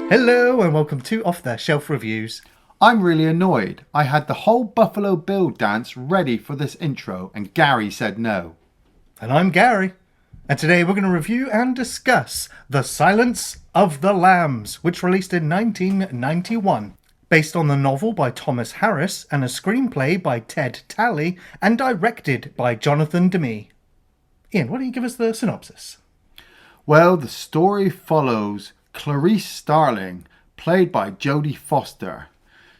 Hello and welcome to Off the Shelf Reviews. I'm really annoyed. I had the whole Buffalo Bill dance ready for this intro and Gary said no. And I'm Gary. And today we're going to review and discuss The Silence of the Lambs, which released in 1991. Based on the novel by Thomas Harris and a screenplay by Ted Talley and directed by Jonathan Demme. Ian, why don't you give us the synopsis? Well, the story follows Clarice Starling, played by Jodie Foster.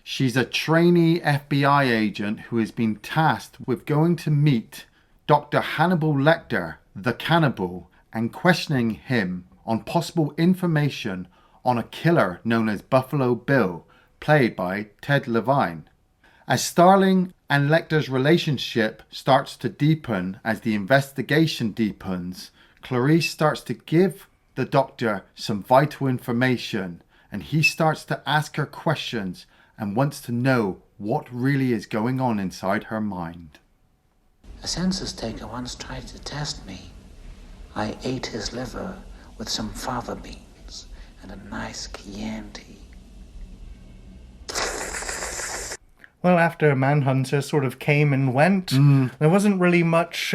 She's a trainee FBI agent who has been tasked with going to meet Dr. Hannibal Lecter, the cannibal, and questioning him on possible information on a killer known as Buffalo Bill, played by Ted Levine. As Starling and Lecter's relationship starts to deepen as the investigation deepens, Clarice starts to give the doctor some vital information, and he starts to ask her questions and wants to know what really is going on inside her mind. A census taker once tried to test me. I ate his liver with some fava beans and a nice Chianti. Well, after Manhunter sort of came and went, there wasn't really much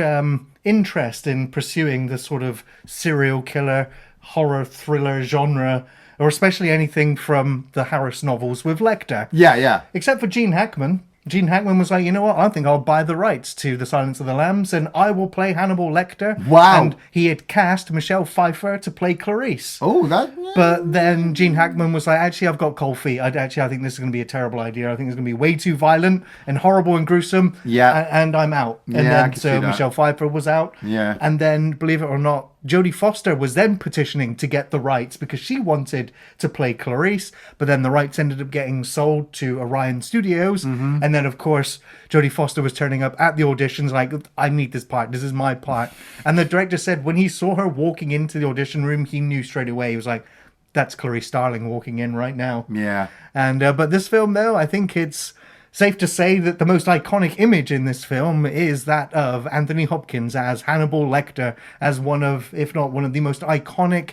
interest in pursuing the sort of serial killer, horror thriller genre, or especially anything from the Harris novels with Lecter. Yeah. Except for Gene Hackman. Gene Hackman was like, you know what, I think I'll buy the rights to The Silence of the Lambs and I will play Hannibal Lecter. Wow. And he had cast Michelle Pfeiffer to play Clarice. Oh, that... But then Gene Hackman was like, actually, I've got cold feet. I think this is going to be a terrible idea. I think it's going to be way too violent and horrible and gruesome. Yeah. And I'm out. And Yeah, I then can so see that. Michelle Pfeiffer was out. Yeah. And then, believe it or not, Jodie Foster was then petitioning to get the rights because she wanted to play Clarice, but then the rights ended up getting sold to Orion Studios. And then, of course, Jodie Foster was turning up at the auditions like, I need this part. This is my part. And the director said when he saw her walking into the audition room, he knew straight away. He was like, that's Clarice Starling walking in right now. Yeah. And but this film, though, I think it's safe to say that the most iconic image in this film is that of Anthony Hopkins as Hannibal Lecter, as one of, if not one of the most iconic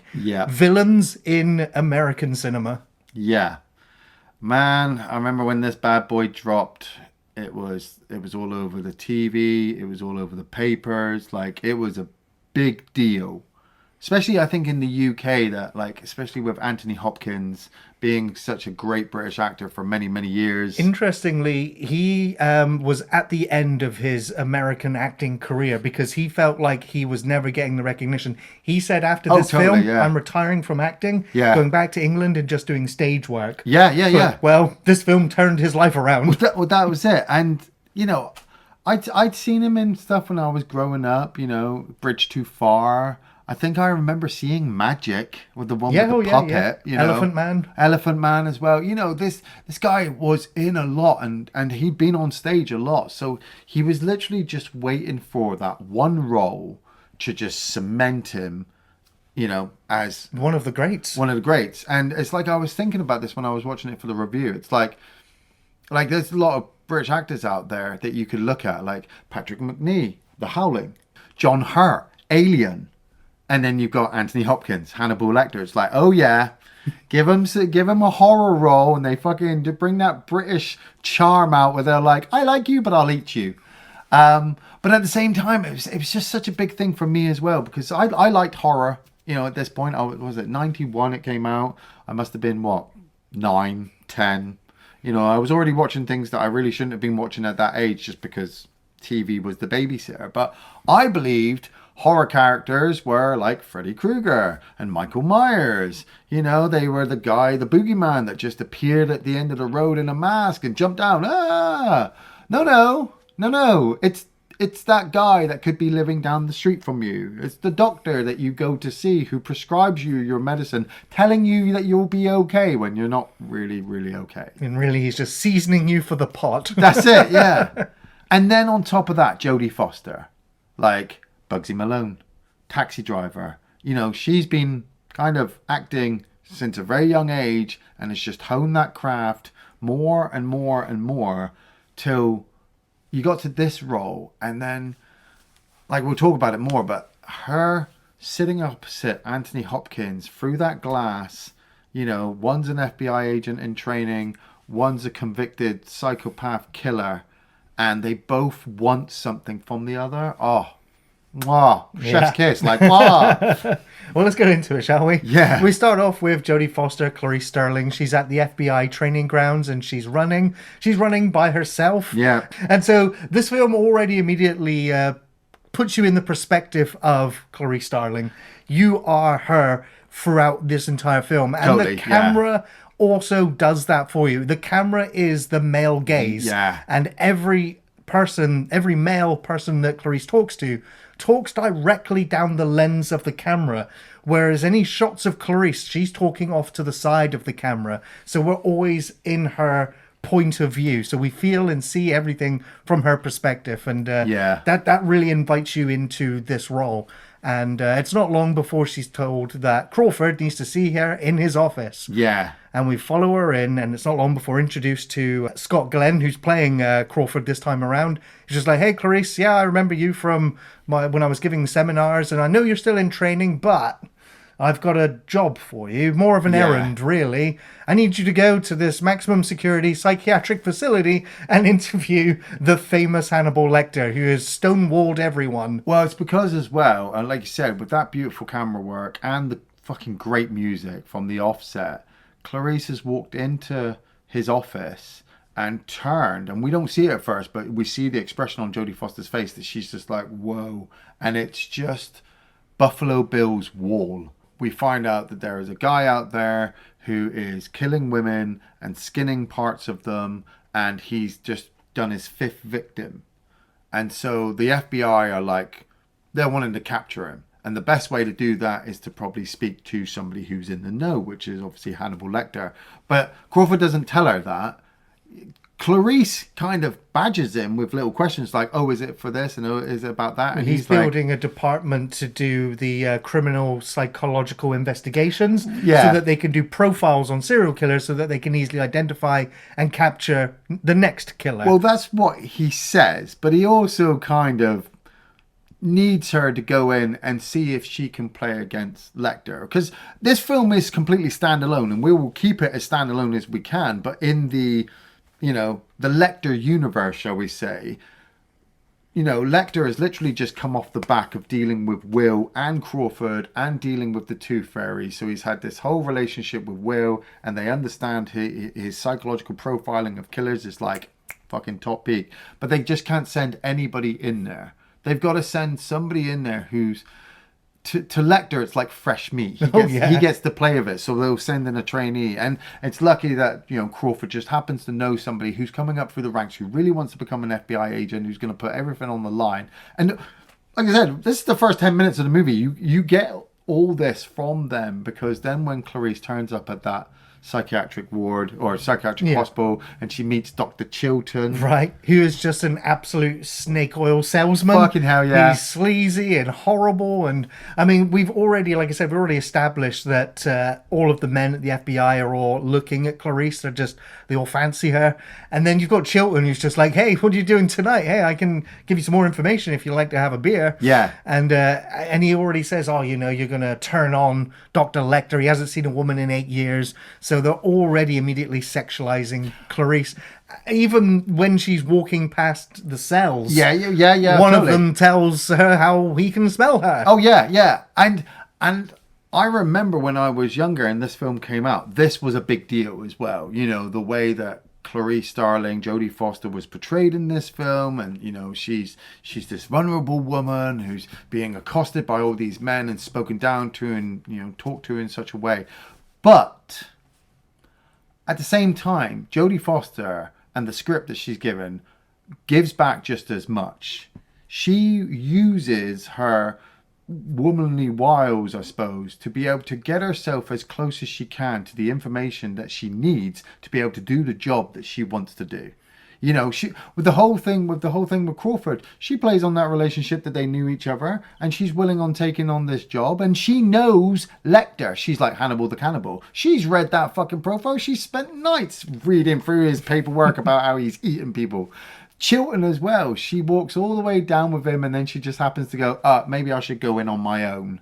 villains in American cinema. Yeah. Man, I remember when this bad boy dropped, it was all over the TV, it was all over the papers, like it was a big deal. Especially, I think, in the UK, that, like, especially with Anthony Hopkins being such a great British actor for many, many years. Interestingly, he was at the end of his American acting career because he felt like he was never getting the recognition. He said after this film, I'm retiring from acting, going back to England and just doing stage work. Yeah. Well, this film turned his life around. Well, that was it. And, you know, I'd seen him in stuff when I was growing up, you know, Bridge Too Far. I think I remember seeing Magic with the one with the puppet. You know, Elephant Man as well. You know, this guy was in a lot and he'd been on stage a lot. So he was literally just waiting for that one role to just cement him, you know, as one of the greats. And it's like I was thinking about this when I was watching it for the review. It's like there's a lot of British actors out there that you could look at, like Patrick Macnee, The Howling, John Hurt, Alien. And then you've got Anthony Hopkins, Hannibal Lecter. It's like, oh yeah, give him a horror role, and they fucking bring that British charm out where they're like, I like you, but I'll eat you. But at the same time, it was just such a big thing for me as well because I liked horror. You know, at this point, was it 91? It came out. I must have been 9, 10. You know, I was already watching things that I really shouldn't have been watching at that age just because TV was the babysitter. But I believed horror characters were like Freddy Krueger and Michael Myers. You know, they were the boogeyman that just appeared at the end of the road in a mask and jumped down. No. It's that guy that could be living down the street from you. It's the doctor that you go to see who prescribes you your medicine, telling you that you'll be okay when you're not really, really okay. And really, he's just seasoning you for the pot. That's it, yeah. And then on top of that, Jodie Foster, like Bugsy Malone, Taxi Driver. You know, she's been kind of acting since a very young age and has just honed that craft more and more and more till you got to this role. And then, like, we'll talk about it more, but her sitting opposite Anthony Hopkins through that glass, You know, one's an FBI agent in training, one's a convicted psychopath killer, and they both want something from the other. Oh, mwah, chef's kiss, like, mwah. Well, let's get into it, shall we? Yeah. We start off with Jodie Foster, Clarice Starling. She's at the FBI training grounds and she's running. She's running by herself. Yeah. And so this film already immediately puts you in the perspective of Clarice Starling. You are her throughout this entire film. And Totally, the camera also does that for you. The camera is the male gaze. Yeah. And every male person that Clarice talks to talks directly down the lens of the camera, whereas any shots of Clarice, she's talking off to the side of the camera, so we're always in her point of view, so we feel and see everything from her perspective, and that really invites you into this role. And it's not long before she's told that Crawford needs to see her in his office. Yeah. And we follow her in, and it's not long before introduced to Scott Glenn, who's playing Crawford this time around. He's just like, hey, Clarice, yeah, I remember you from when I was giving seminars, and I know you're still in training, but I've got a job for you, more of an errand, really. I need you to go to this maximum security psychiatric facility and interview the famous Hannibal Lecter, who has stonewalled everyone. Well, it's because as well, and like you said, with that beautiful camera work and the fucking great music from the offset, Clarice has walked into his office and turned, and we don't see it at first, but we see the expression on Jodie Foster's face that she's just like, whoa. And it's just Buffalo Bill's wall. We find out that there is a guy out there who is killing women and skinning parts of them, and he's just done his 5th victim. And so the FBI are like, they're wanting to capture him. And the best way to do that is to probably speak to somebody who's in the know, which is obviously Hannibal Lecter. But Crawford doesn't tell her that. Clarice kind of badgers him with little questions like, oh, is it for this? And oh, is it about that? And he's building a department to do the criminal psychological investigations so that they can do profiles on serial killers so that they can easily identify and capture the next killer. Well, that's what he says, but he also kind of needs her to go in and see if she can play against Lecter, because this film is completely standalone, and we will keep it as standalone as we can, but in the the Lecter universe, shall we say, Lecter has literally just come off the back of dealing with Will and Crawford and dealing with the Tooth Fairy. So he's had this whole relationship with Will, and they understand his psychological profiling of killers is like fucking top peak. But they just can't send anybody in there. They've got to send somebody in there who's... To Lecter, it's like fresh meat. He gets the play of it, so they'll send in a trainee. And it's lucky that Crawford just happens to know somebody who's coming up through the ranks, who really wants to become an FBI agent, who's going to put everything on the line. And like I said, this is the first 10 minutes of the movie. You get all this from them, because then when Clarice turns up at that psychiatric ward or psychiatric hospital, and she meets Dr. Chilton, right, who is just an absolute snake oil salesman. Fucking hell, yeah. He's sleazy and horrible, and I mean, we've already established that all of the men at the FBI are all looking at Clarice. They all fancy her. And then you've got Chilton, who's just like, hey, what are you doing tonight? Hey, I can give you some more information if you'd like to have a beer. Yeah. And he already says, oh, you're going to turn on Dr. Lecter. He hasn't seen a woman in 8 years. So they're already immediately sexualizing Clarice. Even when she's walking past the cells. Yeah. One of them tells her how he can smell her. Oh, yeah. And I remember when I was younger and this film came out, this was a big deal as well. The way that Clarice Starling, Jodie Foster, was portrayed in this film, and she's this vulnerable woman who's being accosted by all these men and spoken down to, and talked to in such a way. But at the same time, Jodie Foster and the script that she's given gives back just as much. She uses her womanly wiles, I suppose, to be able to get herself as close as she can to the information that she needs to be able to do the job that she wants to do. She with the whole thing with Crawford, she plays on that relationship that they knew each other, and she's willing on taking on this job, and she knows Lecter. She's like Hannibal the Cannibal. She's read that fucking profile. She spent nights reading through his paperwork about how he's eating people. Chilton as well. She walks all the way down with him, and then she just happens to go, maybe I should go in on my own.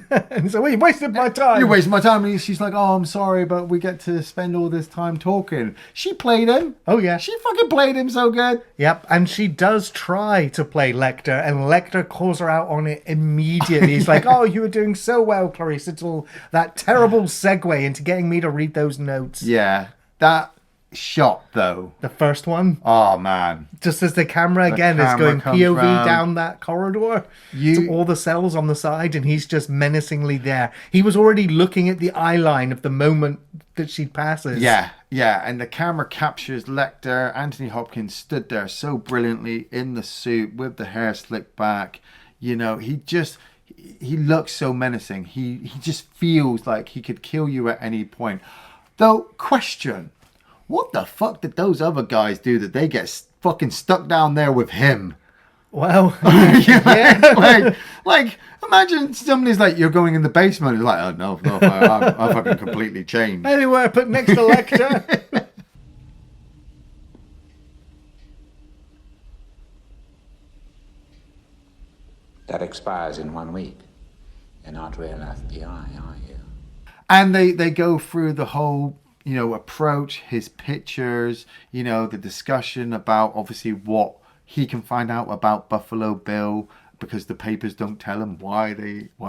And so, well, you wasted my time. You wasted my time. And she's like, oh, I'm sorry, but we get to spend all this time talking. She played him. Oh, yeah. She fucking played him so good. Yep, and she does try to play Lecter, and Lecter calls her out on it immediately. He's like, oh, you were doing so well, Clarice. It's all that terrible segue into getting me to read those notes. Yeah, that shot, though. The first one, Oh, man. just as the camera again is camera going comes POV round. down that corridor to all the cells on the side, and he's just menacingly there. He was already looking at the eye line of the moment that she passes. Yeah, and the camera captures Lecter. Anthony Hopkins stood there so brilliantly in the suit with the hair slicked back. You know, he looks so menacing. He just feels like he could kill you at any point. Though, question, what the fuck did those other guys do that they get fucking stuck down there with him? Well, Yeah. like imagine somebody's like, you're going in the basement. It's like, oh no, I fucking completely changed. anywhere but next to Lecter. That expires in 1 week. You're not real FBI, are you? And they go through the whole, approach, his pictures, the discussion about obviously what he can find out about Buffalo Bill, because the papers don't tell him why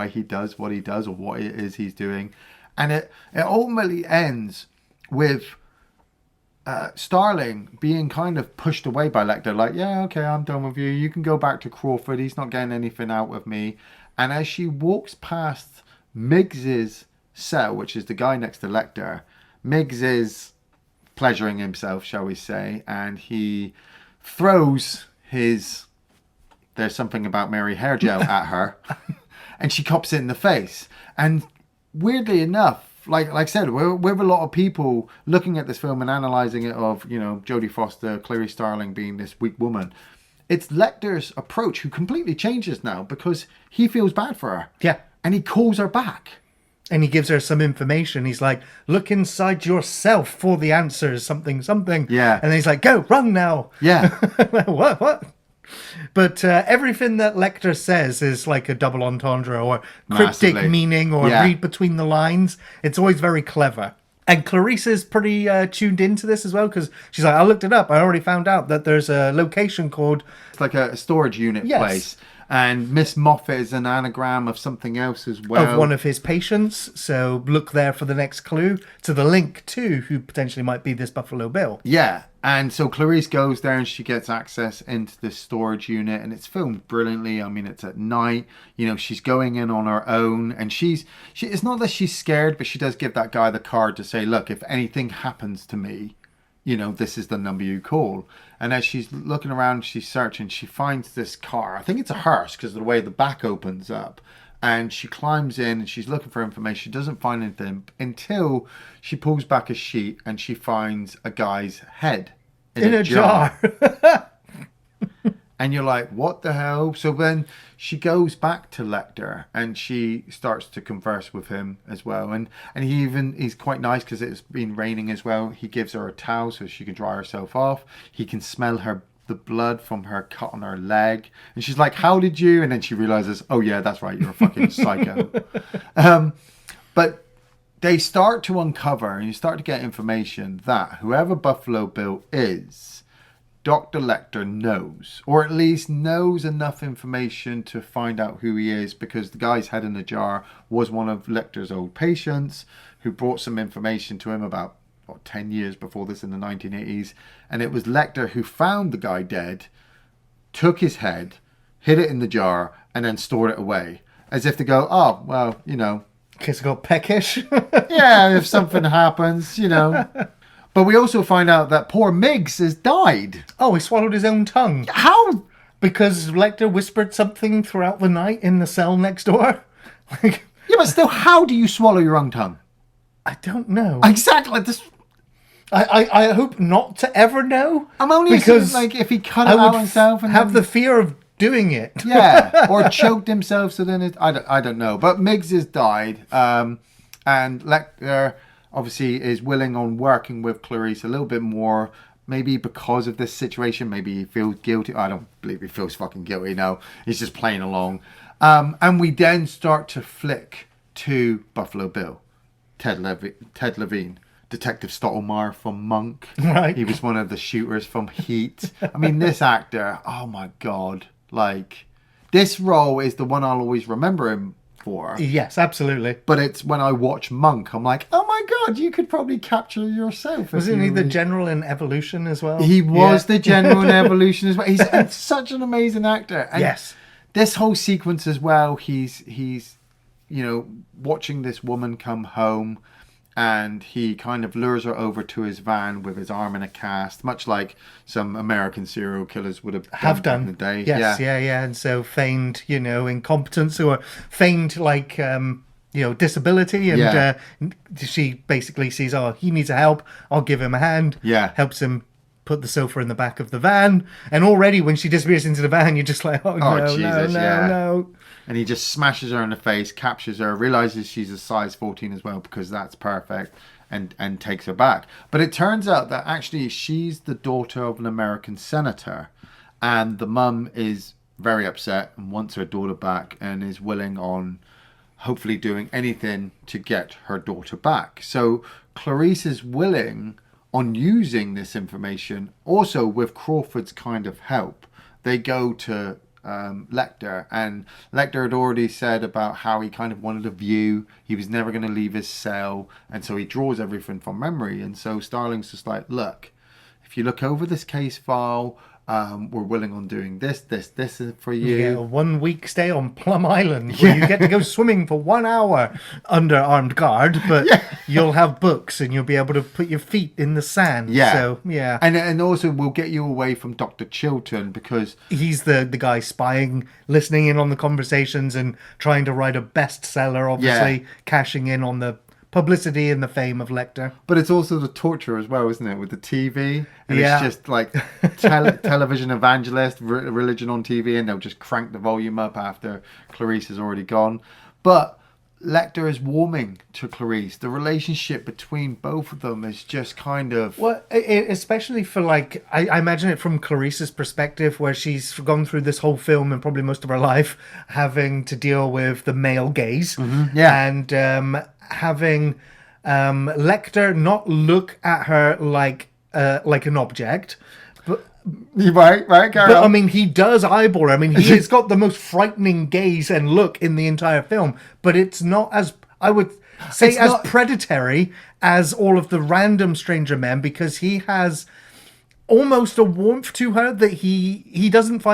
he does what he does or what it is he's doing. And it ultimately ends with Starling being kind of pushed away by Lecter, like, yeah, okay, I'm done with you. You can go back to Crawford. He's not getting anything out of me. And as she walks past Miggs's cell, which is the guy next to Lecter, Miggs is pleasuring himself, shall we say, and he throws his "there's something about Mary" hair gel at her, and she cops it in the face. And weirdly enough, like I said, we're with a lot of people looking at this film and analysing it of, Jodie Foster, Clarice Starling being this weak woman. It's Lecter's approach who completely changes now because he feels bad for her. Yeah. And he calls her back. And he gives her some information. He's like, look inside yourself for the answers, something. Yeah. And then he's like, go, run now. Yeah. What? But everything that Lecter says is like a double entendre or cryptic Massively. meaning or Yeah. read between the lines. It's always very clever. And Clarice is pretty tuned into this as well, because she's like, I looked it up. I already found out that there's a location called... It's like a storage unit Yes. place. And Miss Moffat is an anagram of something else as well. of one of his patients. So look there for the next clue to the link to who potentially might be this Buffalo Bill. Yeah, and so Clarice goes there and she gets access into this storage unit, and it's filmed brilliantly. I mean, it's at night. She's going in on her own, and she it's not that she's scared, but she does give that guy the card to say, look, if anything happens to me, this is the number you call. And as she's looking around, she's searching, she finds this car. I think it's a hearse because of the way the back opens up. And she climbs in and she's looking for information. She doesn't find anything until she pulls back a sheet and she finds a guy's head in a jar. And you're like, what the hell? So then she goes back to Lecter and she starts to converse with him as well. And he's quite nice because it's been raining as well. He gives her a towel so she can dry herself off. He can smell the blood from her cut on her leg. And she's like, how did you? And then she realizes, oh yeah, that's right, you're a fucking psycho. But they start to uncover and you start to get information that whoever Buffalo Bill is, Dr. Lecter knows, or at least knows enough information to find out who he is, because the guy's head in the jar was one of Lecter's old patients who brought some information to him about 10 years before this in the 1980s. And it was Lecter who found the guy dead, took his head, hid it in the jar, and then stored it away. As if to go, oh, well, Because it got peckish. yeah, if something happens, But we also find out that poor Miggs has died. Oh, he swallowed his own tongue. How? Because Lecter whispered something throughout the night in the cell next door. Yeah, but still, how do you swallow your own tongue? I don't know. Exactly. I hope not to ever know. I'm only because assuming, if he cut it out himself and have then, the fear of doing it. yeah, or choked himself. So then I don't know. But Miggs has died, and Lecter obviously is willing on working with Clarice a little bit more, maybe because of this situation. Maybe he feels guilty. I don't believe he feels fucking guilty. No, he's just playing along. And we then start to flick to Buffalo Bill, Ted Levine, Detective Stottlemyre from Monk. Right. He was one of the shooters from Heat. I mean, this actor, oh my God. Like, this role is the one I'll always remember him for. Yes, absolutely. But it's when I watch Monk, I'm like, oh my God, you could probably capture yourself. Wasn't he the general in Evolution as well? He was the general in Evolution as well. He's such an amazing actor. And yes. this whole sequence as well, he's watching this woman come home, and he kind of lures her over to his van with his arm in a cast, much like some American serial killers would have done in the day. Yes, yeah. And so feigned, incompetence, or feigned like disability, and she basically sees, oh, he needs help, I'll give him a hand. Yeah. Helps him put the sofa in the back of the van, and already when she disappears into the van, you're just like, no. And he just smashes her in the face, captures her, realizes she's a size 14 as well, because that's perfect, and takes her back. But it turns out that actually she's the daughter of an American senator, and the mum is very upset and wants her daughter back, and is willing on hopefully doing anything to get her daughter back. So Clarice is willing on using this information, also with Crawford's kind of help. They go to Lecter, and Lecter had already said about how he kind of wanted a view. He was never going to leave his cell, and so he draws everything from memory. And so Starling's just like, look, if you look over this case file, we're willing on doing this is for you. You get a 1 week stay on Plum Island where you get to go swimming for 1 hour under armed guard, but you'll have books and you'll be able to put your feet in the sand. Yeah. So, yeah. And also we'll get you away from Dr. Chilton, because he's the guy spying, listening in on the conversations and trying to write a bestseller, obviously cashing in on the publicity and the fame of Lecter. But it's also the torture as well, isn't it, with the TV? And it's just like television evangelist, religion on TV, and they'll just crank the volume up after Clarice is already gone. But Lecter is warming to Clarice. The relationship between both of them is just kind of... Well, especially for, like, I imagine it from Clarice's perspective, where she's gone through this whole film and probably most of her life having to deal with the male gaze. Mm-hmm. Yeah. And having Lecter not look at her like an object. Right, but I mean, he does eyeball her. I mean, he's got the most frightening gaze and look in the entire film, but it's not as, I would say, as predatory as all of the random stranger men, because he has almost a warmth to her that he doesn't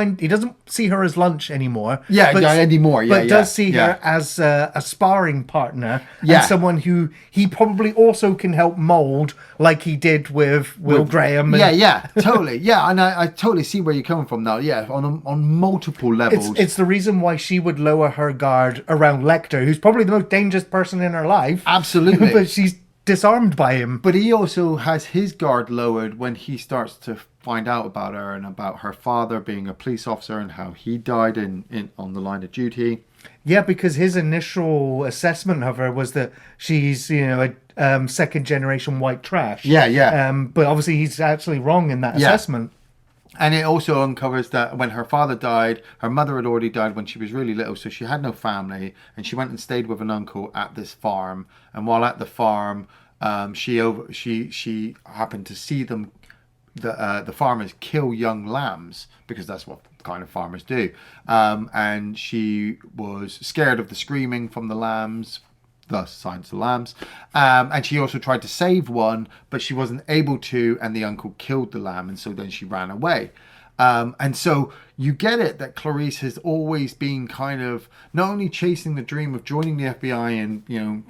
see her as lunch anymore. But does see her as a sparring partner and someone who he probably also can help mold, like he did with Will Graham. Totally. Yeah, and I totally see where you're coming from now. Yeah, on multiple levels. It's the reason why she would lower her guard around Lecter, who's probably the most dangerous person in her life. Absolutely. But she's disarmed by him. But he also has his guard lowered when he starts to find out about her and about her father being a police officer and how he died in on the line of duty. Yeah, because his initial assessment of her was that she's, a second generation white trash. But obviously he's actually wrong in that assessment. And it also uncovers that when her father died, her mother had already died when she was really little, so she had no family, and she went and stayed with an uncle at this farm. And while at the farm, she happened to see them, the farmers kill young lambs, because that's what kind of farmers do. And she was scared of the screaming from the lambs, thus Silence of the Lambs. And she also tried to save one, but she wasn't able to, and the uncle killed the lamb, and so then she ran away. And so you get it that Clarice has always been kind of not only chasing the dream of joining the FBI and,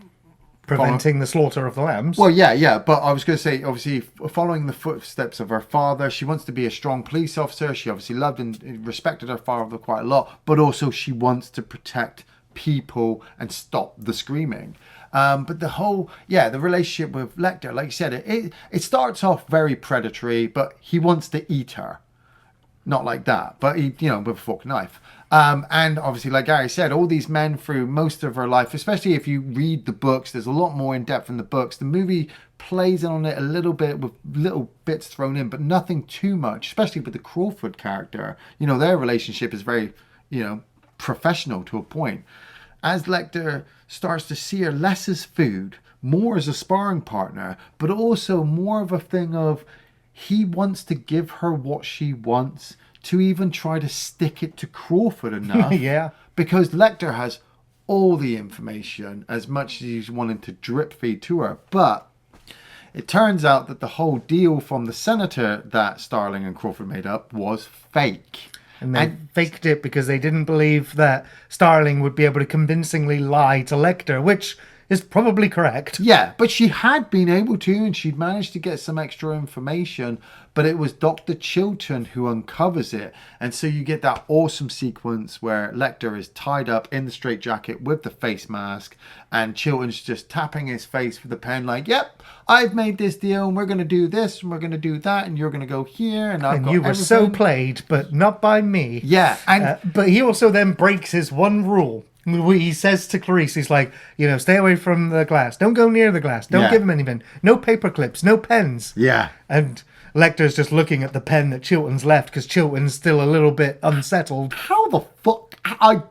preventing the slaughter of the lambs. Well, yeah. But I was going to say, obviously, following the footsteps of her father, she wants to be a strong police officer. She obviously loved and respected her father quite a lot, but also she wants to protect people and stop the screaming. But the relationship with Lecter, like you said, it starts off very predatory, but he wants to eat her. Not like that, but he, with a fork and knife. And obviously, like Gary said, all these men through most of her life, especially if you read the books, there's a lot more in depth in the books. The movie plays on it a little bit with little bits thrown in, but nothing too much, especially with the Crawford character. You know, their relationship is very, you know, professional to a point. As Lecter starts to see her less as food, more as a sparring partner, but also more of a thing of he wants to give her what she wants, to even try to stick it to Crawford enough. Yeah. Because Lecter has all the information, as much as he's wanting to drip feed to her. But it turns out that the whole deal from the senator that Starling and Crawford made up was fake. And they faked it because they didn't believe that Starling would be able to convincingly lie to Lecter, which is probably correct. Yeah, but she had been able to, and she'd managed to get some extra information, but it was Dr. Chilton who uncovers it. And so you get that awesome sequence where Lecter is tied up in the straitjacket with the face mask, and Chilton's just tapping his face with the pen like, yep, I've made this deal, and we're going to do this, and we're going to do that, and you're going to go here, and I've got you were everything. so played, but not by me. Yeah, and but he also then breaks his one rule. He says to Clarice, he's like, you know, stay away from the glass. Don't go near the glass. Don't give him anything. No paper clips. No pens. Yeah. And Lecter's just looking at the pen that Chilton's left because Chilton's still a little bit unsettled. How the fuck? I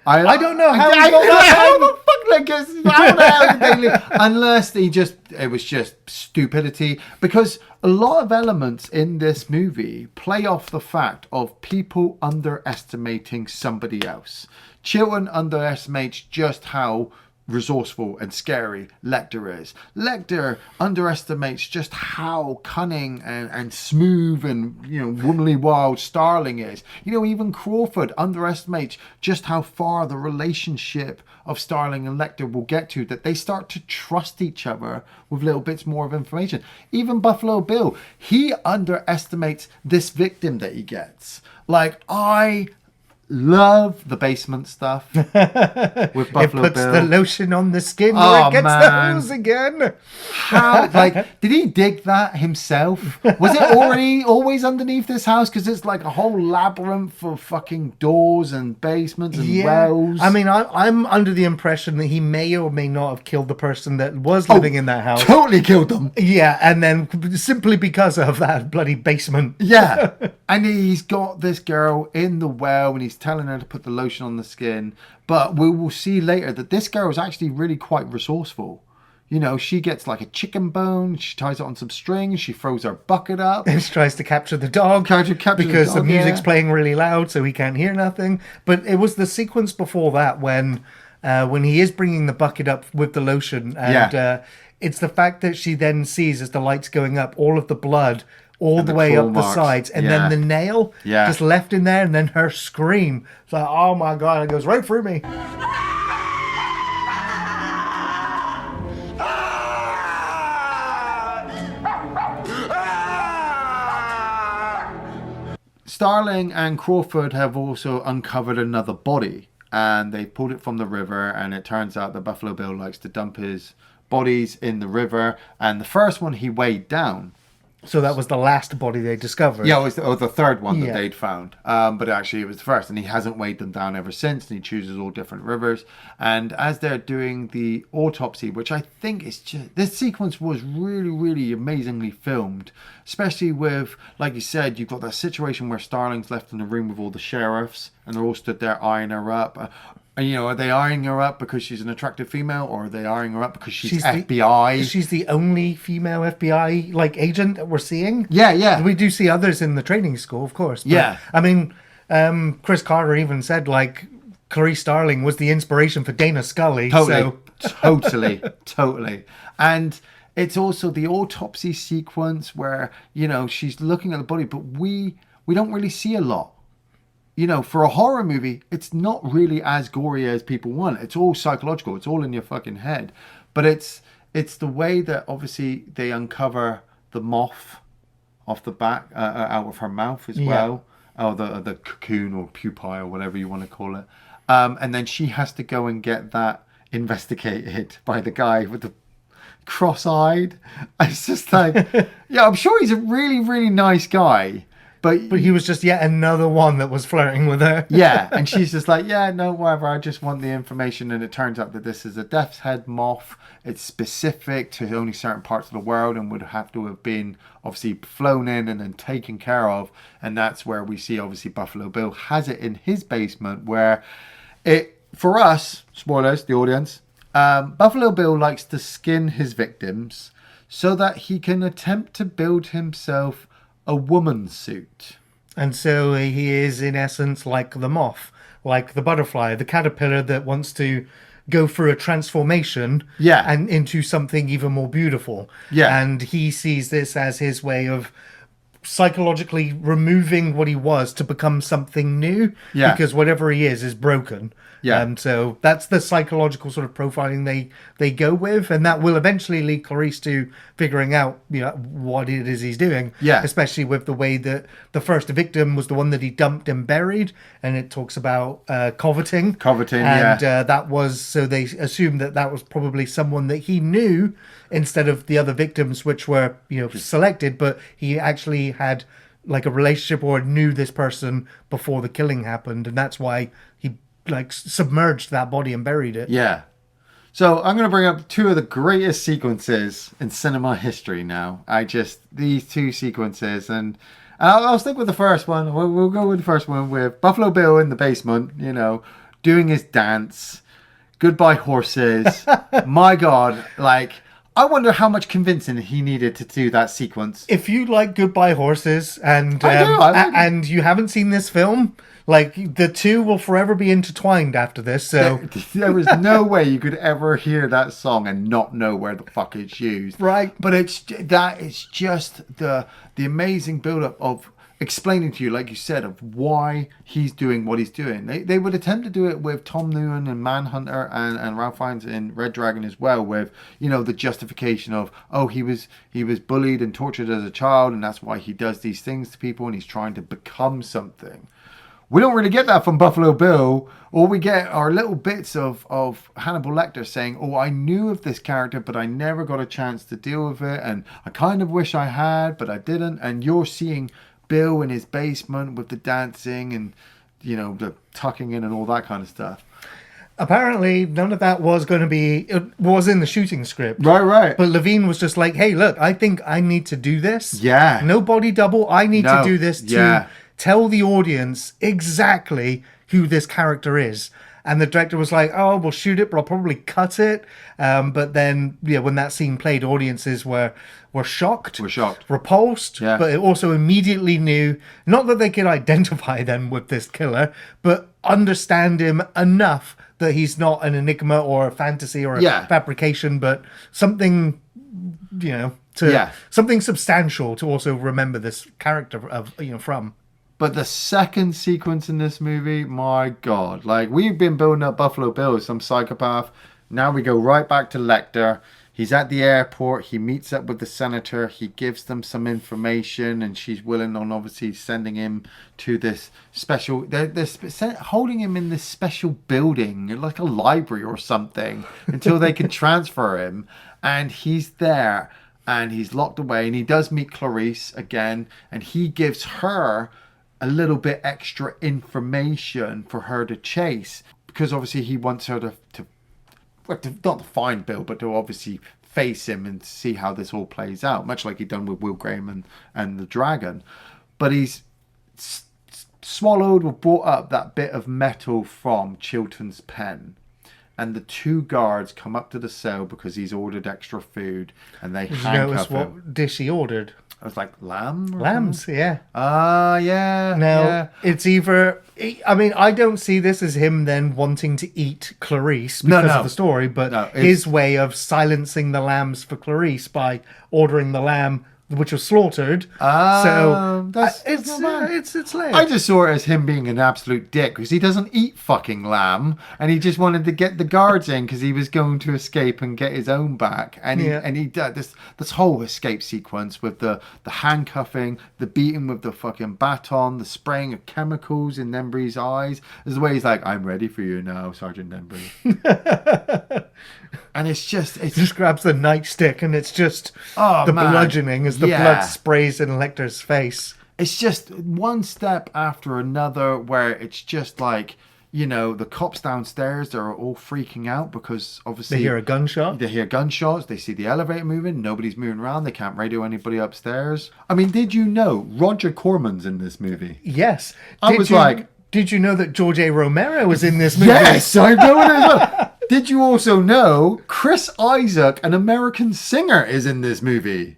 don't know how he got that how pen. the fuck, like, how the hell did they leave? Unless it was just stupidity. Because a lot of elements in this movie play off the fact of people underestimating somebody else. Chilton underestimates just how resourceful and scary Lecter is. Lecter underestimates just how cunning and smooth and, you know, womanly wild Starling is. You know, even Crawford underestimates just how far the relationship of Starling and Lecter will get to, that they start to trust each other with little bits more of information. Even Buffalo Bill, he underestimates this victim that he gets. Like, I love the basement stuff with Buffalo It puts Bill. the lotion on the skin Oh, where it gets man. the hose again. How, like, did he dig that himself? Was it already always underneath this house? Because it's like a whole labyrinth of fucking doors and basements and wells. I mean, I'm under the impression that he may or may not have killed the person that was living in that house. Totally killed them. Yeah, and then simply because of that bloody basement. Yeah. And he's got this girl in the well and he's telling her to put the lotion on the skin. But we will see later that this girl is actually really quite resourceful. You know, she gets like a chicken bone, she ties it on some strings, she throws her bucket up. And she tries to capture the dog because the music's playing really loud so he can't hear nothing. But it was the sequence before that when he is bringing the bucket up with the lotion. And it's the fact that she then sees, as the light's going up, all of the blood all the way up the sides, and then the nail just left in there, and then her scream. It's like, oh my God, it goes right through me. Starling and Crawford have also uncovered another body, and they pulled it from the river, and it turns out that Buffalo Bill likes to dump his bodies in the river, and the first one he weighed down. So that was the last body they discovered. Yeah, it was the third one that they'd found. But actually it was the first, and he hasn't weighed them down ever since, and he chooses all different rivers. And as they're doing the autopsy, which I think is just... This sequence was really, really amazingly filmed. Especially with, like you said, you've got that situation where Starling's left in the room with all the sheriffs, and they're all stood there eyeing her up. And, you know, are they eyeing her up because she's an attractive female, or are they eyeing her up because she's FBI? She's the only female FBI agent that we're seeing. Yeah. We do see others in the training school, of course. But, I mean, Chris Carter even said Clarice Starling was the inspiration for Dana Scully. Totally. And it's also the autopsy sequence where, you know, she's looking at the body, but we don't really see a lot. You know, for a horror movie, it's not really as gory as people want. It's all psychological. It's all in your fucking head. But it's the way that obviously they uncover the moth off the back, out of her mouth as well. Oh, the cocoon or pupae or whatever you want to call it. And then she has to go and get that investigated by the guy with the cross-eyed. It's just like, yeah, I'm sure he's a really, really nice guy. But he was just yet another one that was flirting with her. yeah, and she's just like, yeah, no, whatever, I just want the information. And it turns out that this is a death's head moth. It's specific to only certain parts of the world and would have to have been obviously flown in and then taken care of. And that's where we see obviously Buffalo Bill has it in his basement, where it, for us, spoilers, the audience, Buffalo Bill likes to skin his victims so that he can attempt to build himself a woman's suit. And so he is, in essence, like the moth, like the butterfly, the caterpillar that wants to go through a transformation and into something even more beautiful. Yeah. And he sees this as his way of psychologically removing what he was to become something new. Yeah. Because whatever he is broken. Yeah. And so that's the psychological sort of profiling they go with, and that will eventually lead Clarice to figuring out, you know, what it is he's doing. Yeah. Especially with the way that the first victim was the one that he dumped and buried, and it talks about coveting. And that was, so they assumed that was probably someone that he knew instead of the other victims, which were, you know, selected, but he actually had like a relationship or knew this person before the killing happened, and that's why he like submerged that body and buried it. Yeah. So I'm going to bring up two of the greatest sequences in cinema history now. These two sequences, and I'll stick with the first one. We'll go with the first one with Buffalo Bill in the basement, you know, doing his dance. Goodbye horses. My God, like, I wonder how much convincing he needed to do that sequence. If you like Goodbye Horses and and you haven't seen this film, like, the two will forever be intertwined after this. So there was no way you could ever hear that song and not know where the fuck it's used. Right. But it's just the amazing build-up of explaining to you, like you said, of why he's doing what he's doing. They would attempt to do it with Tom Noonan and Manhunter and Ralph Fiennes in Red Dragon as well, with, you know, the justification of, oh, he was bullied and tortured as a child, and that's why he does these things to people, and he's trying to become something. We don't really get that from Buffalo Bill. All we get are little bits of Hannibal Lecter saying, oh, I knew of this character, but I never got a chance to deal with it, and I kind of wish I had, but I didn't. And you're seeing Bill in his basement with the dancing and, you know, the tucking in and all that kind of stuff. Apparently, none of that was going to be... It was in the shooting script. Right. But Levine was just like, hey, look, I think I need to do this. Yeah. No body double. I need to do this to tell the audience exactly who this character is. And the director was like, oh, we'll shoot it, but I'll probably cut it. But then, yeah, when that scene played, audiences were shocked. Repulsed. Yeah. But it also immediately knew, not that they could identify them with this killer, but understand him enough that he's not an enigma or a fantasy or a fabrication, but something, you know, something substantial to also remember this character of, you know, from. But the second sequence in this movie, my God, like, we've been building up Buffalo Bill as some psychopath. Now we go right back to Lecter. He's at the airport. He meets up with the senator. He gives them some information, and she's willing on obviously sending him to this special... They're holding him in this special building, like a library or something, until they can transfer him. And he's there, and he's locked away, and he does meet Clarice again, and he gives her a little bit extra information for her to chase, because obviously he wants her to not to find Bill, but to obviously face him and see how this all plays out, much like he'd done with Will Graham and the Dragon. But he's swallowed or brought up that bit of metal from Chilton's pen, and the two guards come up to the cell because he's ordered extra food, and they handcuff him. Did you notice what dish he ordered? I was like, lamb? Lambs, yeah. Yeah. Now, it's either... I mean, I don't see this as him then wanting to eat Clarice because of the story, but his way of silencing the lambs for Clarice by ordering the lamb, which was slaughtered. It's lame. I just saw it as him being an absolute dick, because he doesn't eat fucking lamb, and he just wanted to get the guards in because he was going to escape and get his own back. And he did this whole escape sequence with the handcuffing, the beating with the fucking baton, the spraying of chemicals in Nembry's eyes. There's the way he's like, I'm ready for you now, Sergeant Nembry. And it's just grabs the nightstick, and it's just bludgeoning as the blood sprays in Lecter's face. it's just one step after another where it's just like, you know, the cops downstairs, they're all freaking out because obviously They hear a gunshot. They hear gunshots. They see the elevator moving. Nobody's moving around. They can't radio anybody upstairs. I mean, did you know Roger Corman's in this movie? Yes. Did you know that George A. Romero was in this movie? Yes, I know it as well. Did you also know Chris Isaac, an American singer, is in this movie?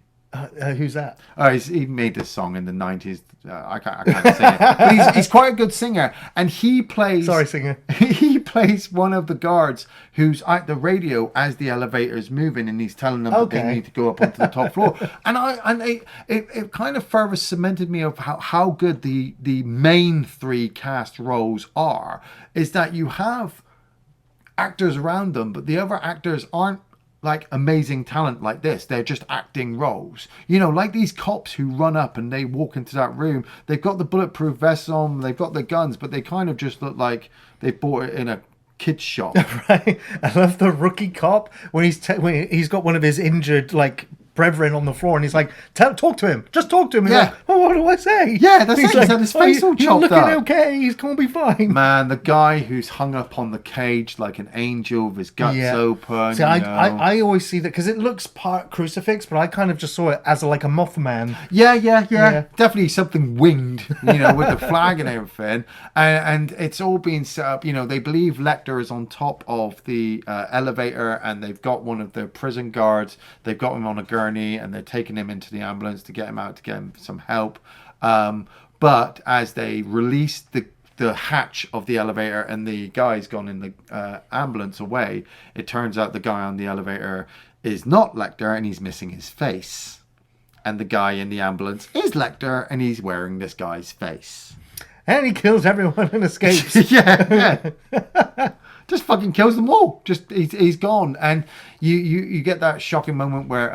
Who's that? He made this song in the 90s. I can't sing it. But he's quite a good singer. And he plays... Sorry, singer. He plays one of the guards who's at the radio as the elevator is moving, and he's telling them that they need to go up onto the top floor. And it kind of further cemented me of how good the main three cast roles are, is that you have actors around them, but the other actors aren't like amazing talent like this. They're just acting roles. You know, like these cops who run up and they walk into that room. They've got the bulletproof vests on, they've got the guns, but they kind of just look like they bought it in a kid's shop. Right. I love the rookie cop when when he's got one of his injured like brethren on the floor, and he's like, talk to him. Just talk to him. He's like, oh, what do I say? Yeah, that's it. He's He's had his face all chopped looking up. okay. He's going to be fine. Man, the guy who's hung up on the cage like an angel with his guts open. See, I always see that because it looks part crucifix, but I kind of just saw it as like a Mothman. Yeah. Definitely something winged, you know, with the flag and everything. And it's all being set up. You know, they believe Lecter is on top of the elevator, and they've got one of the prison guards. They've got him on a gurney, and they're taking him into the ambulance to get him out, to get him some help. But as they release the hatch of the elevator and the guy's gone in the ambulance away, it turns out the guy on the elevator is not Lecter, and he's missing his face. And the guy in the ambulance is Lecter, and he's wearing this guy's face. And he kills everyone and escapes. yeah. Just fucking kills them all. Just he's gone, and you get that shocking moment where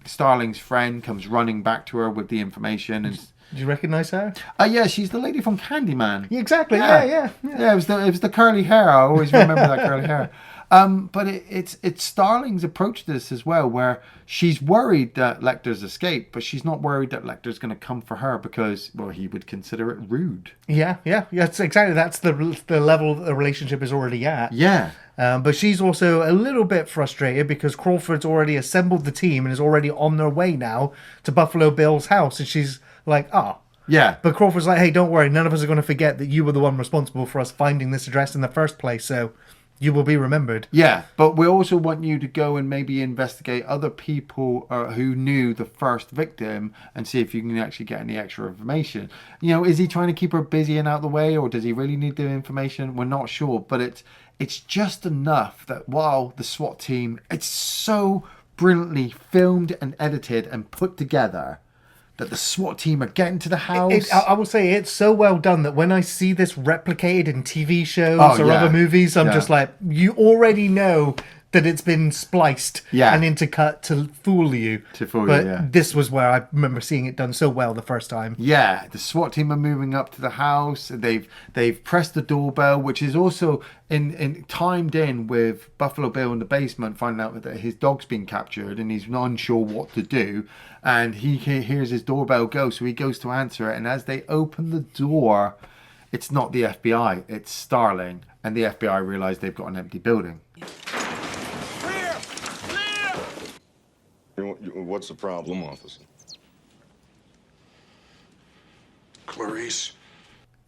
Starling's friend comes running back to her with the information. And did you recognize her? Yeah, she's the lady from Candyman. Yeah, exactly. Yeah. It was the curly hair. I always remember that curly hair. But it's Starling's approach to this as well, where she's worried that Lecter's escaped, but she's not worried that Lecter's going to come for her because, well, he would consider it rude. Yeah. That's exactly. That's the level the relationship is already at. Yeah. But she's also a little bit frustrated because Crawford's already assembled the team and is already on their way now to Buffalo Bill's house, and she's like, yeah. But Crawford's like, hey, don't worry, none of us are going to forget that you were the one responsible for us finding this address in the first place, so you will be remembered. Yeah, but we also want you to go and maybe investigate other people who knew the first victim and see if you can actually get any extra information. You know, is he trying to keep her busy and out the way, or does he really need the information? We're not sure, but it's just enough that while the SWAT team, it's so brilliantly filmed and edited and put together that the SWAT team are getting to the house. I will say it's so well done that when I see this replicated in TV shows or other movies, I'm just like, you already know that it's been spliced and intercut to fool you. But this was where I remember seeing it done so well the first time. Yeah, the SWAT team are moving up to the house. They've pressed the doorbell, which is also in timed in with Buffalo Bill in the basement, finding out that his dog's been captured and he's not unsure what to do. And he hears his doorbell go, so he goes to answer it. And as they open the door, it's not the FBI, it's Starling. And the FBI realize they've got an empty building. What's the problem, officer? Clarice.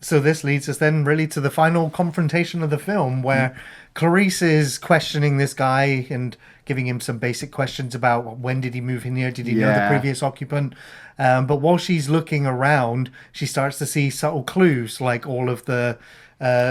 So this leads us then really to the final confrontation of the film, where Clarice is questioning this guy and giving him some basic questions about when did he move in here, did he know the previous occupant? But while she's looking around, she starts to see subtle clues, like all of the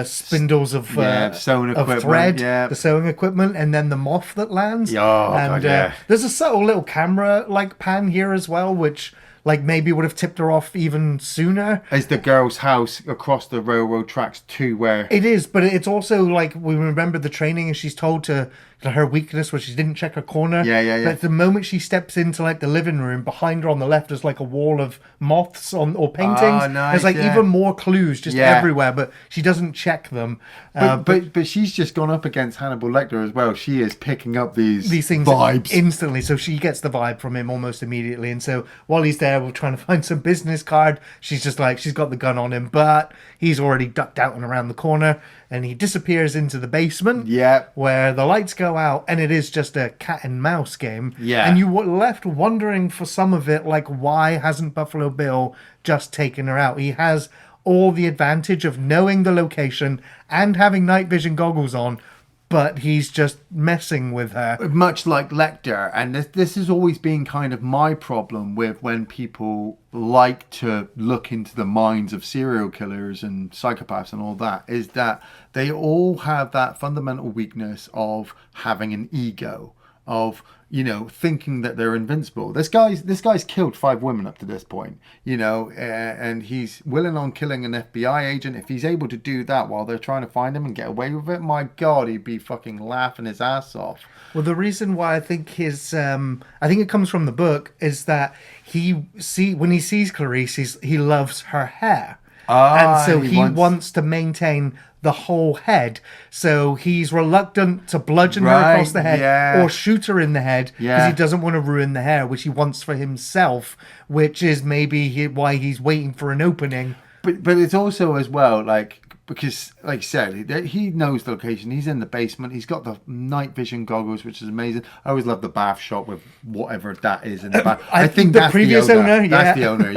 spindles of sewing equipment, of thread, the sewing equipment, and then the moth that lands. There's a subtle little camera like pan here as well, which like maybe would have tipped her off even sooner. Is the girl's house across the railroad tracks to where it is, but it's also like we remember the training, and she's told to her weakness where she didn't check her corner. But the moment she steps into like the living room, behind her on the left there's like a wall of moths or paintings. There's like even more clues just everywhere, but she doesn't check them. But she's just gone up against Hannibal Lecter as well. She is picking up these things vibes instantly, so she gets the vibe from him almost immediately. And so while he's there there with trying to find some business card. She's just like, she's got the gun on him, but he's already ducked out and around the corner, and he disappears into the basement. Yeah. Where the lights go out, and it is just a cat and mouse game. Yeah. And you were left wondering for some of it, like, why hasn't Buffalo Bill just taken her out? He has all the advantage of knowing the location and having night vision goggles on, but he's just messing with her. Much like Lecter, and this has always been kind of my problem with when people like to look into the minds of serial killers and psychopaths and all that, is that they all have that fundamental weakness of having an ego, of, you know, thinking that they're invincible. This guy's killed 5 women up to this point, you know, and he's willing on killing an FBI agent. If he's able to do that while they're trying to find him and get away with it, my God, he'd be fucking laughing his ass off. Well, the reason why I think I think it comes from the book, is that when he sees Clarice, he loves her hair. And so he wants to maintain the whole head. So he's reluctant to bludgeon her across the head or shoot her in the head, because he doesn't want to ruin the hair, which he wants for himself, which is maybe why he's waiting for an opening. But it's also as well, like, because, like you said, he knows the location. He's in the basement. He's got the night vision goggles, which is amazing. I always love the bath shot with whatever that is in the bath. I think the that's previous the owner. owner. That's the owner,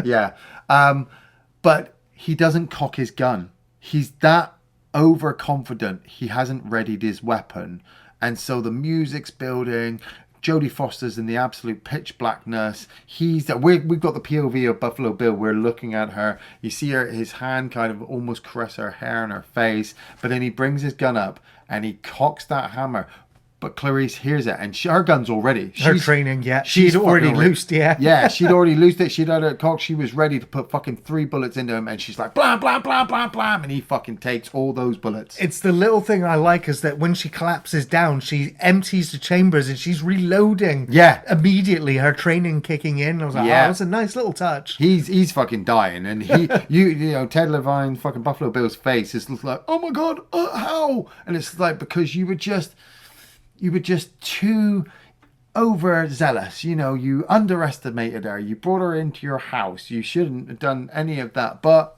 yeah. But he doesn't cock his gun. He's that overconfident. He hasn't readied his weapon. And so the music's building. Jodie Foster's in the absolute pitch blackness. We've got the POV of Buffalo Bill. We're looking at her. You see his hand kind of almost caress her hair and her face. But then he brings his gun up and he cocks that hammer. But Clarice hears it, and her gun's already. Her training, yeah. She's already loosed, yeah. Yeah, she'd already loosed it. She'd had it cocked. She was ready to put fucking 3 bullets into him, and she's like, blam, blam, blam, blam, blam, and he fucking takes all those bullets. It's the little thing I like, is that when she collapses down, she empties the chambers, and she's reloading. Yeah. Immediately, her training kicking in. I was like, oh, that's a nice little touch. He's fucking dying, and you know, Ted Levine, fucking Buffalo Bill's face is like, oh my God, how? And it's like, because you were just too overzealous. You know, you underestimated her. You brought her into your house. You shouldn't have done any of that. But,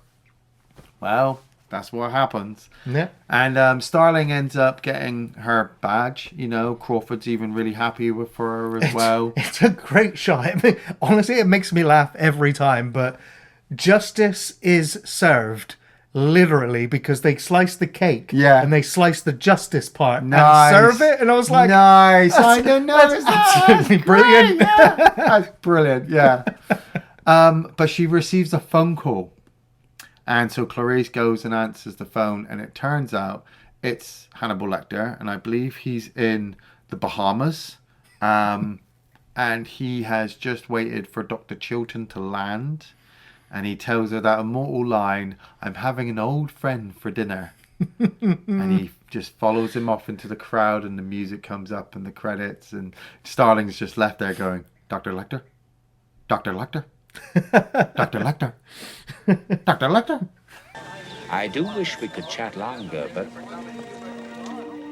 well, that's what happens. Yeah. And Starling ends up getting her badge. You know, Crawford's even really happy with her as well. It's a great shot. I mean, honestly, it makes me laugh every time. But justice is served. Literally, because they slice the cake, and they slice the justice part and serve it, and I was like, nice. I didn't notice that. Absolutely brilliant. Yeah. That's brilliant. Yeah. But she receives a phone call, and so Clarice goes and answers the phone, and it turns out it's Hannibal Lecter, and I believe he's in the Bahamas, and he has just waited for Dr. Chilton to land. And he tells her that immortal line, I'm having an old friend for dinner. And he just follows him off into the crowd, and the music comes up and the credits, and Starling's just left there going, Dr. Lecter? Dr. Lecter? Dr. Lecter? Dr. Lecter? I do wish we could chat longer, but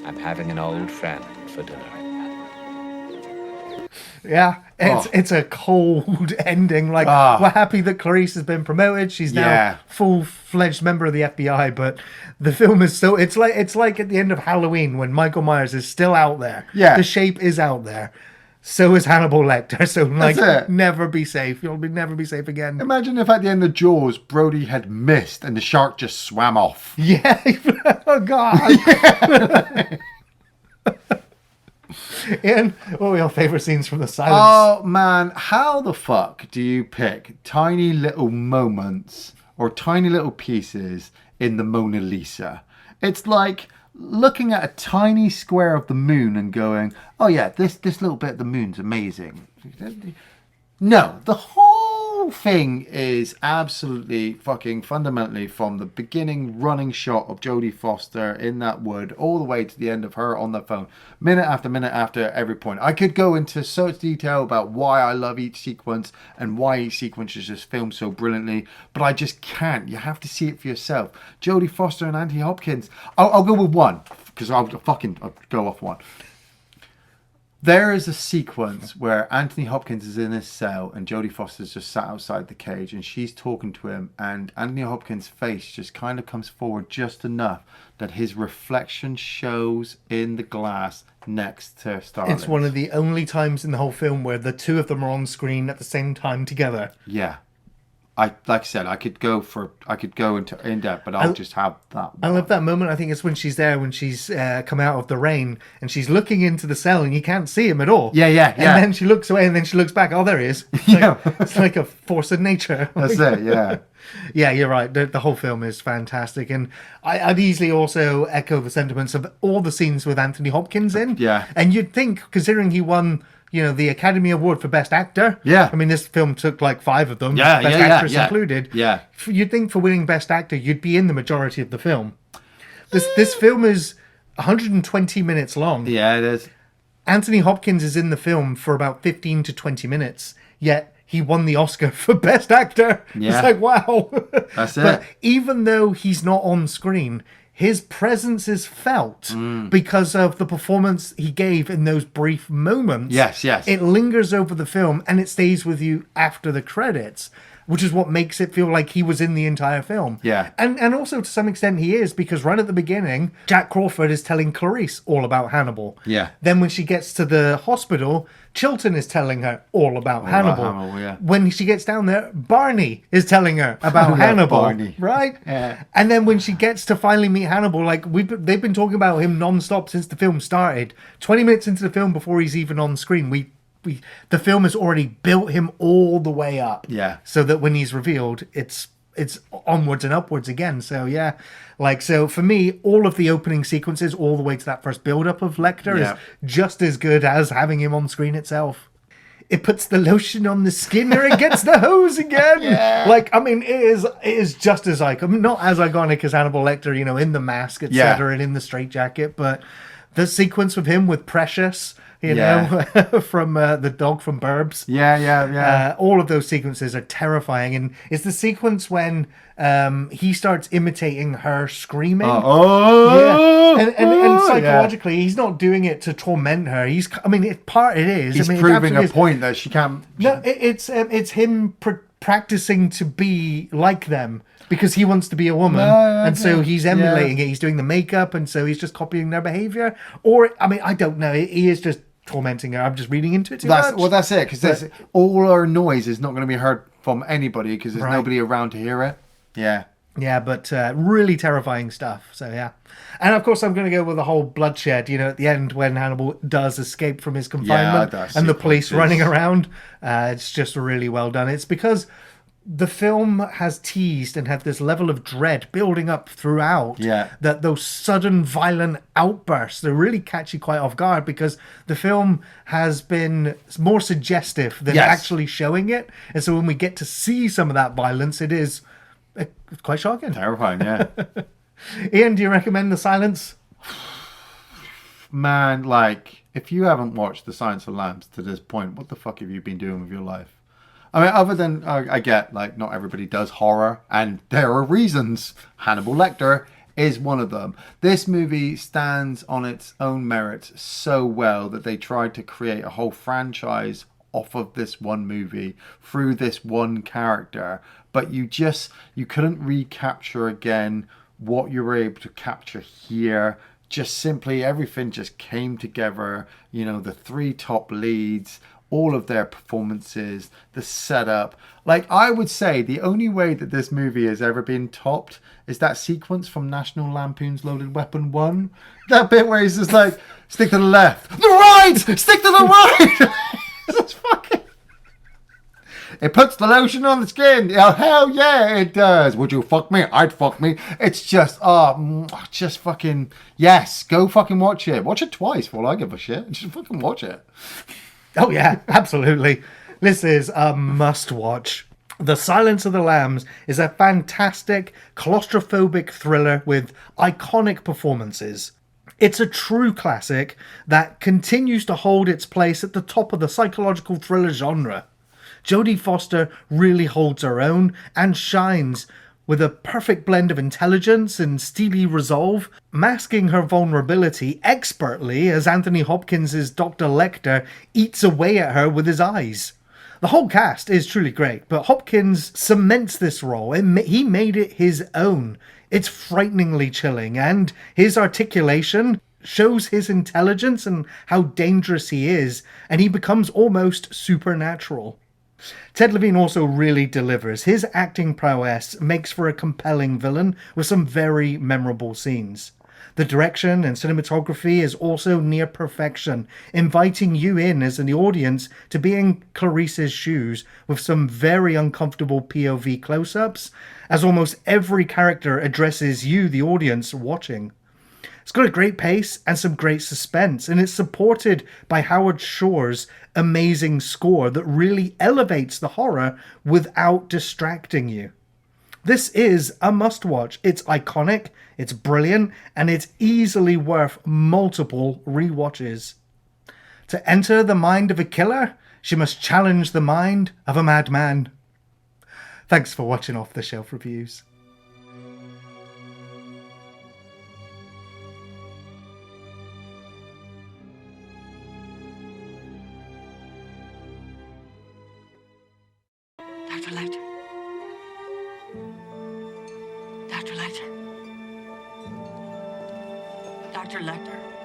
I'm having an old friend for dinner. Yeah, it's a cold ending. Like, we're happy that Clarice has been promoted. She's now full-fledged member of the FBI. But the film is so it's like at the end of Halloween when Michael Myers is still out there. Yeah, the shape is out there. So is Hannibal Lecter. So like, never be safe. You'll never be safe again. Imagine if at the end of Jaws, Brody had missed and the shark just swam off. Yeah. Oh God. Yeah. Iain, what were your favourite scenes from The Silence? Oh man, how the fuck do you pick tiny little moments or tiny little pieces in the Mona Lisa? It's like looking at a tiny square of the moon and going, oh yeah, this little bit of the moon's amazing. No, the whole thing is absolutely fucking fundamentally, from the beginning running shot of Jodie Foster in that wood all the way to the end of her on the phone, minute after every point. I could go into such detail about why I love each sequence and why each sequence is just filmed so brilliantly, but I just can't. You have to see it for yourself. Jodie Foster and Anthony Hopkins. I'll go with one, because I'll go off one. There is a sequence where Anthony Hopkins is in his cell and Jodie Foster's just sat outside the cage and she's talking to him, and Anthony Hopkins' face just kind of comes forward just enough that his reflection shows in the glass next to Starling. It's one of the only times in the whole film where the two of them are on screen at the same time together. Yeah. Like I said, I could go into in depth, but I'll just have that one. I love that moment. I think it's when she's come out of the rain and she's looking into the cell and you can't see him at all. Yeah. And then she looks away and then she looks back. Oh, there he is. It's like a force of nature. That's it, yeah. Yeah, you're right. The whole film is fantastic. And I'd easily also echo the sentiments of all the scenes with Anthony Hopkins in. Yeah. And you'd think, considering he won, the Academy Award for Best Actor. Yeah. I mean, this film took like 5 of them. Yeah, Best Actress included. Yeah. You'd think for winning Best Actor, you'd be in the majority of the film. This film is 120 minutes long. Yeah, it is. Anthony Hopkins is in the film for about 15 to 20 minutes, yet he won the Oscar for Best Actor. Yeah. It's like, wow. That's it. But even though he's not on screen, his presence is felt because of the performance he gave in those brief moments. Yes. It lingers over the film and it stays with you after the credits, which is what makes it feel like he was in the entire film. Yeah. And also to some extent he is, because right at the beginning, Jack Crawford is telling Clarice all about Hannibal. Yeah. Then when she gets to the hospital, Chilton is telling her all about Hannibal. Yeah. When she gets down there, Barney is telling her about Hannibal. Barney. Right? Yeah. And then when she gets to finally meet Hannibal, they've been talking about him non-stop since the film started. 20 minutes into the film before he's even on screen, the film has already built him all the way up. Yeah. So that when he's revealed, it's onwards and upwards again. So yeah, so for me, all of the opening sequences, all the way to that first build-up of Lecter, is just as good as having him on screen itself. It puts the lotion on the skin or it gets the hose again. Yeah. It is just as iconic, not as iconic as Hannibal Lecter, in the mask, etc., and in the straitjacket, but the sequence with him with Precious, from the dog from Burbs. Yeah. All of those sequences are terrifying, and it's the sequence when he starts imitating her screaming. And psychologically, he's not doing it to torment her. He's proving a point that she can't. No, it's him practicing to be like them. Because he wants to be a woman, so he's emulating it. He's doing the makeup, and so he's just copying their behavior. Or, I don't know. He is just tormenting her. I'm just reading into it too much. Well, that's it. Because all our noise is not going to be heard from anybody because there's nobody around to hear it. Yeah. Yeah, but really terrifying stuff. So, yeah. And, of course, I'm going to go with the whole bloodshed, at the end when Hannibal does escape from his confinement and the police running around. It's just really well done. It's because the film has teased and had this level of dread building up throughout. That those sudden violent outbursts, they really catch you quite off guard because the film has been more suggestive than actually showing it. And so when we get to see some of that violence, it is quite shocking. Terrifying, yeah. Iain, do you recommend The Silence? Man, if you haven't watched The Silence of the Lambs to this point, what the fuck have you been doing with your life? Other than, I get, not everybody does horror, and there are reasons. Hannibal Lecter is one of them. This movie stands on its own merits so well that they tried to create a whole franchise off of this one movie through this one character, but you couldn't recapture again what you were able to capture here. Just simply, everything just came together. The 3 top leads, all of their performances, the setup. I would say the only way that this movie has ever been topped is that sequence from National Lampoon's Loaded Weapon 1. That bit where he's just stick to the left. The right! Stick to the right! It's fucking... It puts the lotion on the skin. Oh, hell yeah, it does. Would you fuck me? I'd fuck me. It's just, just fucking... Yes, go fucking watch it. Watch it twice for all I give a shit. Just fucking watch it. Oh, yeah, absolutely. This is a must-watch. The Silence of the Lambs is a fantastic, claustrophobic thriller with iconic performances. It's a true classic that continues to hold its place at the top of the psychological thriller genre. Jodie Foster really holds her own and shines with a perfect blend of intelligence and steely resolve, masking her vulnerability expertly as Anthony Hopkins' Dr. Lecter eats away at her with his eyes. The whole cast is truly great, but Hopkins cements this role. He made it his own. It's frighteningly chilling, and his articulation shows his intelligence and how dangerous he is, and he becomes almost supernatural. Ted Levine also really delivers. His acting prowess makes for a compelling villain with some very memorable scenes. The direction and cinematography is also near perfection, inviting you in as an audience to be in Clarice's shoes with some very uncomfortable POV close-ups, as almost every character addresses you, the audience, watching. It's got a great pace and some great suspense, and it's supported by Howard Shore's amazing score that really elevates the horror without distracting you. This is a must-watch. It's iconic, it's brilliant, and it's easily worth multiple rewatches. To enter the mind of a killer, she must challenge the mind of a madman. Thanks for watching Off the Shelf Reviews. Dr. Lecter. Dr. Lecter. Dr. Lecter.